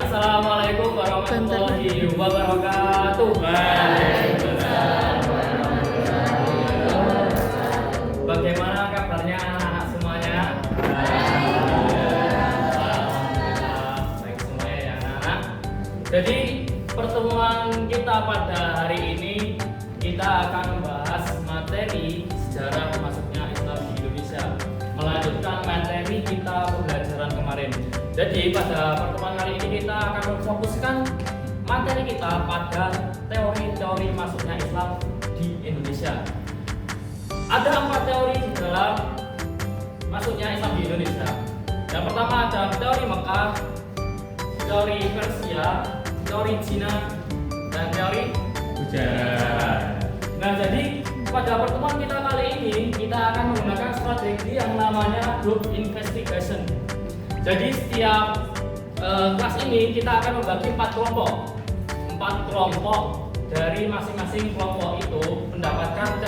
Assalamualaikum warahmatullahi wabarakatuh. Bagaimana kabarnya anak-anak semuanya? Baik semuanya ya anak-anak. Jadi pertemuan kita pada hari ini kita akan membahas materi sejarah masuknya Islam di Indonesia, melanjutkan materi kita pembelajaran kemarin. Jadi pada pertemuan kali ini kita akan memfokuskan materi kita pada teori-teori masuknya Islam di Indonesia. Ada 4 teori di dalam masuknya Islam di Indonesia. Yang pertama ada teori Mekah, teori Persia, teori Cina, dan teori Gujarat. Nah, jadi pada pertemuan kita kali ini kita akan menggunakan strategi yang namanya group investigation. Jadi setiap kelas ini kita akan membagi 4 kelompok. 4 kelompok dari masing-masing kelompok itu mendapatkan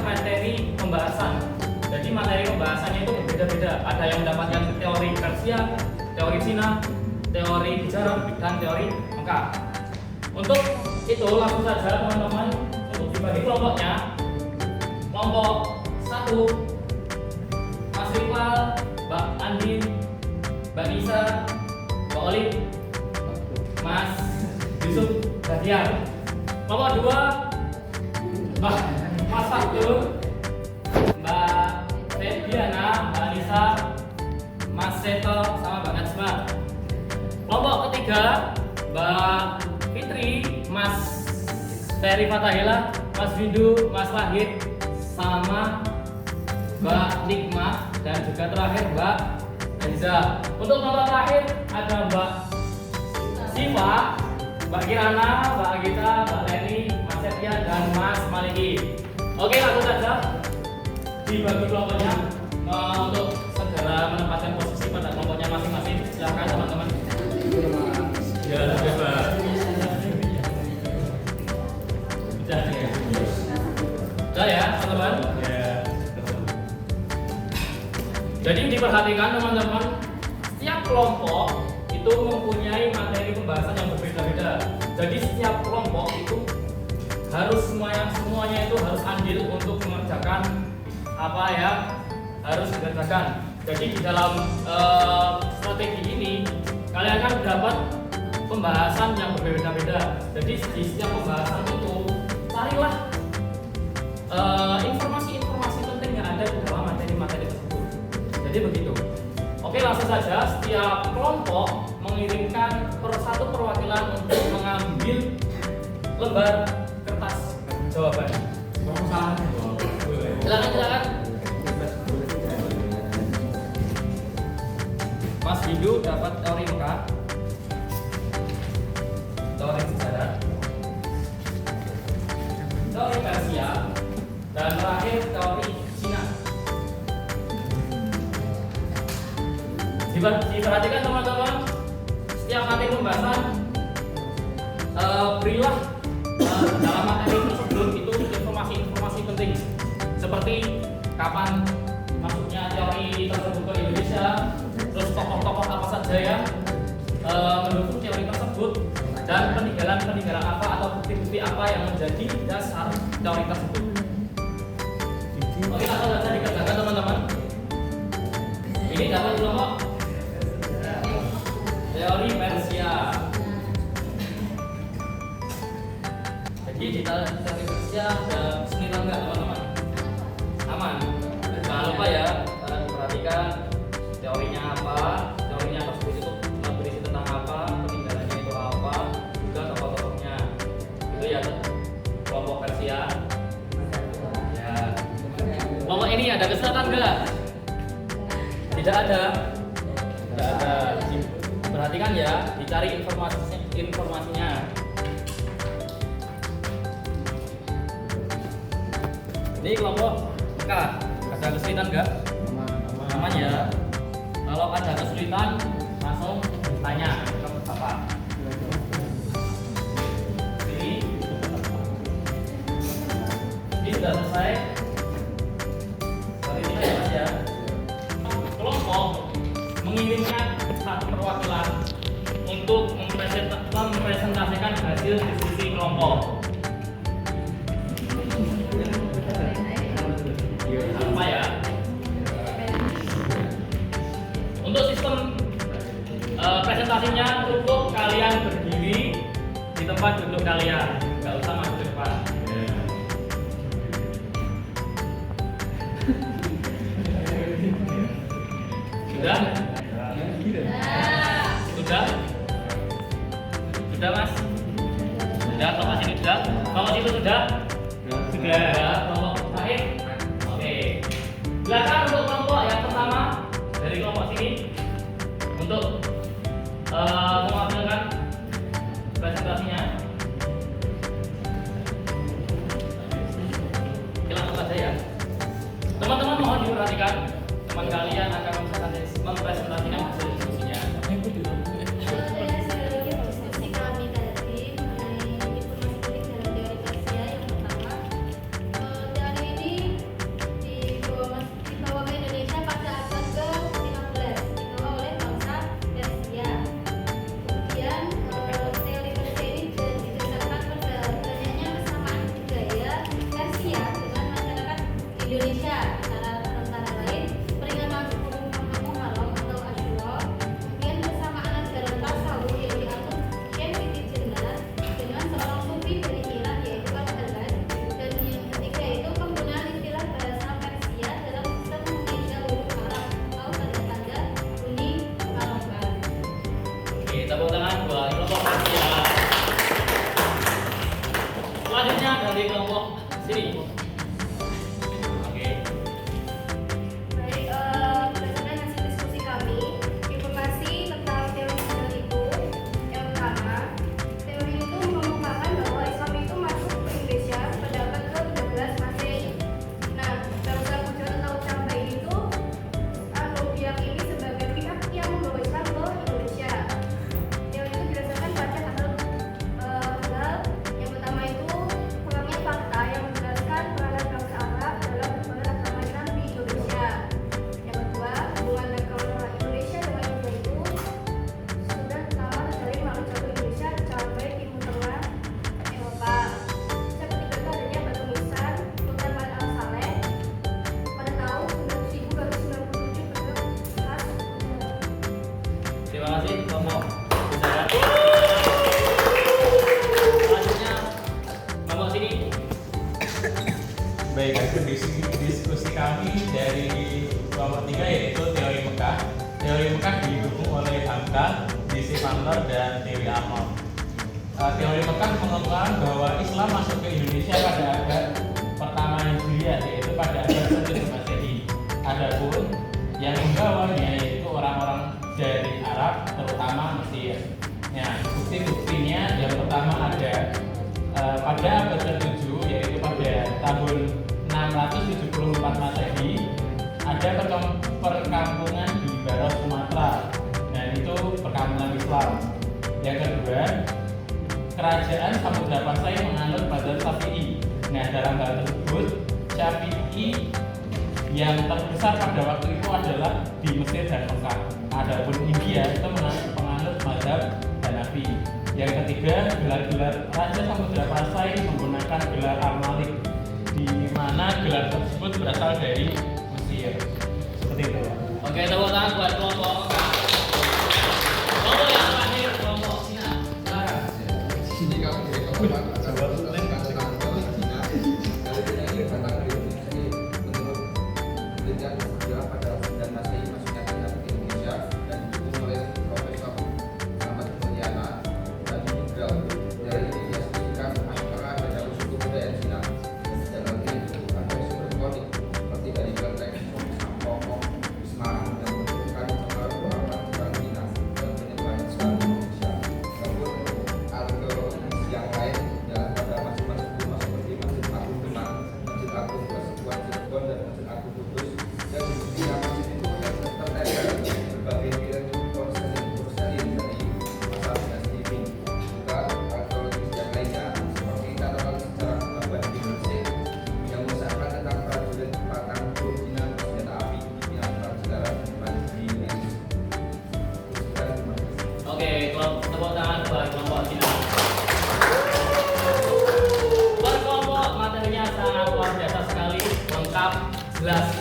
materi pembahasan. Jadi materi pembahasannya itu berbeda-beda. Ada yang mendapatkan teori Persia, teori Cina, teori Gujarat, dan teori Mekah. Untuk itu langsung saja teman-teman untuk dibagi kelompoknya. Kelompok 1 Mas Rival, Mbak Andin, Mbak Nisa, Mbak Olip, Mas Yusuf Badian. Kelompok 2 Mas Faktur, Mbak Febiana, Mbak Nisa, Mas Seto, sama Mbak Najma. Kelompok ketiga Mbak Fitri, Mas Ferry Fatahila, Mas Windu, Mas Wahid, sama Mbak Nikmah, dan juga terakhir Mbak Enza. Untuk kelompok terakhir ada Mbak Siva, Mbak Kirana, Mbak Agita, Mbak Leni, Mas Setia, dan Mas Maliki. Oke, langsung saja dibagi kelompoknya untuk segera menempatkan posisi pada kelompoknya masing-masing. Silakan teman-teman. Ya, bebas. Sudah ya, teman-teman. Ya. Jadi diperhatikan teman-teman, setiap kelompok itu mempunyai materi pembahasan yang berbeda-beda. Jadi setiap kelompok itu harus semuanya itu harus andil untuk mengerjakan apa ya harus dikerjakan. Jadi di dalam strategi ini kalian akan dapat pembahasan yang berbeda-beda. Jadi di setiap pembahasan itu carilah informasi-informasi penting yang ada di dalam materi-materi tersebut. Jadi begitu. Oke, langsung saja setiap kelompok mengirimkan satu perwakilan untuk mengambil lembar kertas jawaban. Silakan. Mas Windu dapat teori Mekah, teori sejarah, teori Persia, dan terakhir teori Cina. Diperhatikan teman-teman, setiap materi pembahasan berilah dalam materi tersebut itu informasi-informasi penting seperti kapan masuknya teori tersebut ke Indonesia, terus tokoh-tokoh apa saja yang mendukung teori tersebut, dan peninggalan apa atau bukti-bukti apa yang menjadi dasar teori tersebut. Oke, langsung saja dikerjakan teman-teman. Ini dapat kelompok teori Persia. Jadi di teori Persia ada kesulitan nggak teman-teman? Aman. Jangan lupa ya, perhatikan teorinya apa, teorinya tersebut itu berisi tentang apa, peninggalannya itu apa, juga tokoh-tokohnya. Itu ya kelompok Persia. Ya. Kelompok ini ada kesulitan nggak? Tidak ada. Perhatikan ya, dicari informasinya. Ini kelompok Mekah, ada kesulitan nggak? Aman ya. Kalau ada kesulitan, langsung tanya ke Bapak. Ini sudah selesai. Dari ini ya. Kelompok mengirimkan satu perwakilan untuk mempresentasikan hasil diskusi kelompok. Apa ya? Untuk sistem presentasinya cukup kalian berdiri di tempat duduk kalian, nggak usah masuk ke depan. Sudah? Sudah? Sudah mas? Sudah? Kelompok sini sudah? Kelompok situ sudah? Sudah. Kelompok terakhir? Oke. Silakan untuk kelompok yang pertama dari kelompok sini untuk mengambilkan presentasinya. Langsung saja ya. Teman-teman mohon diperhatikan, teman kalian akan mempresentasikan hasil diskusinya. Diskusi kami tadi mengenai informasi penting dalam teori Persia yang pertama, teori ini dibawa ke Indonesia pada abad ke-15, dibawa oleh bangsa Persia. Kemudian teori Persia ini didasarkan pada banyaknya kesamaan budaya Persia dengan masyarakat Indonesia. Antara lain peringatan Muharram atau Asyura, kemudian kesamaan ajaran tasawuf yang diatur Syekh Siti Jenar dengan seorang sufi dari Iran yaitu Al-Hallaj, dan yang ketiga itu penggunaan istilah bahasa Persia dalam sistem mengeja huruf Arab atau tanda-tanda kuning Araban. Oke, tepuk tangan buat kelompok Persia. Selanjutnya dari kelompok sini. Oke. Baik, berdasarkan hasil diskusi kami, informasi tentang teori Islam itu yang pertama, teori itu mengemukakan bahwa Islam itu masuk ke Indonesia pada abad ke-13 Masehi. Nah, bangsa Bujar atau Campai itu diyakini sebagai pihak yang membawa Islam ke Indonesia. Teori itu didasarkan pada hal yang pertama itu kurangnya fakta yang menjelaskan peranan bangsa Arab dalam penyebaran agama Islam di Indonesia. Yang kedua, hubungan dagang Indonesia dengan India itu sudah lama terjalin melalui jalur Indonesia sampai Timur Tengah Eropa. Yang ketiga, adanya batu nisan Sultan Al-Saleh pada tahun 1000 baru 97 bentuk khas Bujar. Terima kasih kelompok Bujar. Selanjutnya kelompok sini. Baik, hasil diskusi kami dari kelompok 3 yaitu teori Mekah. Teori Mekah didukung oleh Hamka, DC Vanler, dan Dewi Arnold. Teori Mekah mengemukakan bahwa Islam masuk ke Indonesia pada abad pertama Hijriah, yaitu pada abad 1 Masehi. Adapun yang membawanya yaitu orang-orang dari Arab, terutama Mesir. Nah, bukti-buktinya yang pertama ada pada abad ke-7, yaitu pada tahun 674 Masehi, ada perkampungan di barat Sumatera, dan itu perkampungan Islam. Yang kedua, kerajaan Samudra Pasai menganut mazhab Syafi'i. Nah, dalam hal tersebut Syafi'i yang terbesar pada waktu itu adalah di Mesir dan Mekah. Adapun India itu menganut mazhab Hanafi. Yang ketiga, gelar-gelar Raja Samudra Pasai menggunakan gelar Al-Malik, di mana gelar tersebut berasal dari Mesir. Seperti itu. Oke, tepuk tangan buat kelompok Mekah. Kelompok yang terakhir, kelompok Cina. Silakan. Sini kami dari kelompok tentang teori Cina. Teori ini tentang teori ini menurut penelitian bergerak pada 9 Masehi masuknya Cina ke Indonesia dan didukung oleh Profesor Muhammad Mulyana dan Miguel. Teori ini diasumsikan antara ada suku budaya Cina dan dalam ini ada sumber kronik seperti dari kelenteng jelas.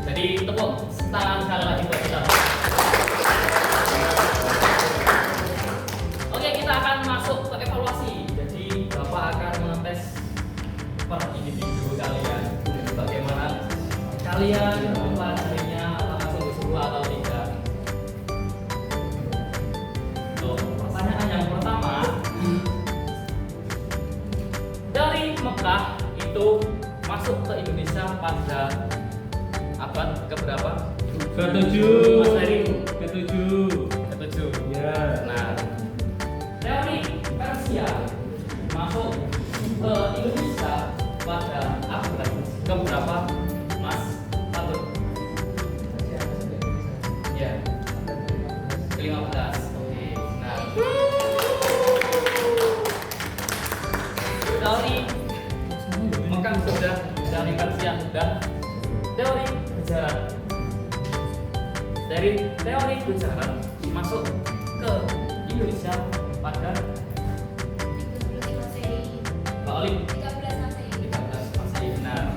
Jadi tepuk tangan sekali lagi buat kita. Oke, kita akan masuk ke evaluasi. Jadi Bapak akan mengetes per individu kalian. Bagaimana kalian mempelajarinya, apakah sungguh-sungguh atau tidak. Tuh, pertanyaan yang pertama, dari Mekah itu masuk ke Indonesia pada abad keberapa? Ketujuh. Mas Heri. Ketujuh. Ya. Nah, teori Persia masuk ke Indonesia pada abad keberapa, Mas Fatur? Ya, ke-15. Oke. Nah, teori Mekah sudah, dari Persia sudah. Teori Gujarat. Dari teori Gujarat masuk ke Indonesia pada 13 Masehi. Pak Olim 13 Masehi. 13 masih benar.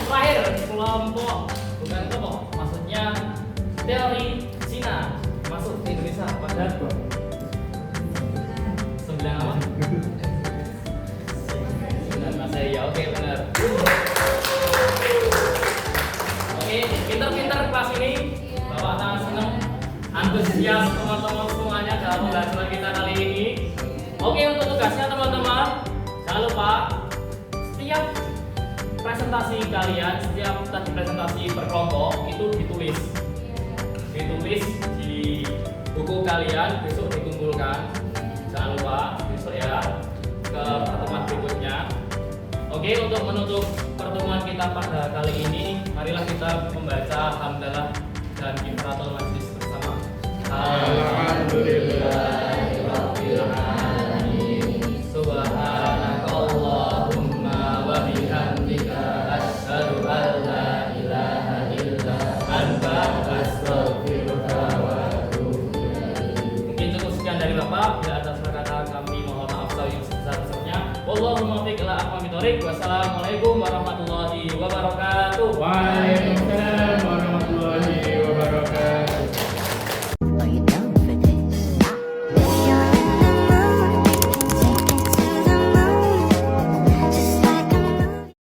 Terakhir kelompok, bukan kelompok, maksudnya teori Cina masuk ke Indonesia pada 9 apa? 9 Masehi ya, oke benar. Oke, pinter-pinter kelas ini. Bapak sangat senang, antusias teman-teman semuanya dalam pembelajaran kita kali ini. Oke, untuk tugasnya teman-teman, jangan lupa setiap presentasi kalian, setiap tadi presentasi per kelompok itu ditulis di buku kalian, besok dikumpulkan. Jangan lupa besok ya ke pertemuan berikutnya. Oke, untuk menutup pertemuan kita pada kali ini, marilah kita membaca hamdalah dan kifaratul majlis bersama. Alhamdulillahirabbil alamin. Subhanakallahumma wa bihamdika asyhadu an la ilaha illa anta astaghfiruka wa atubu ilaik. Mungkin cukup sekian dari Bapak. Bila ada salah kata kami mohon maaf yang sebesar-besarnya. Wallahumma fiqh ila aqwamit thoriq. Wassalamualaikum warahmatullahi wabarakatuh.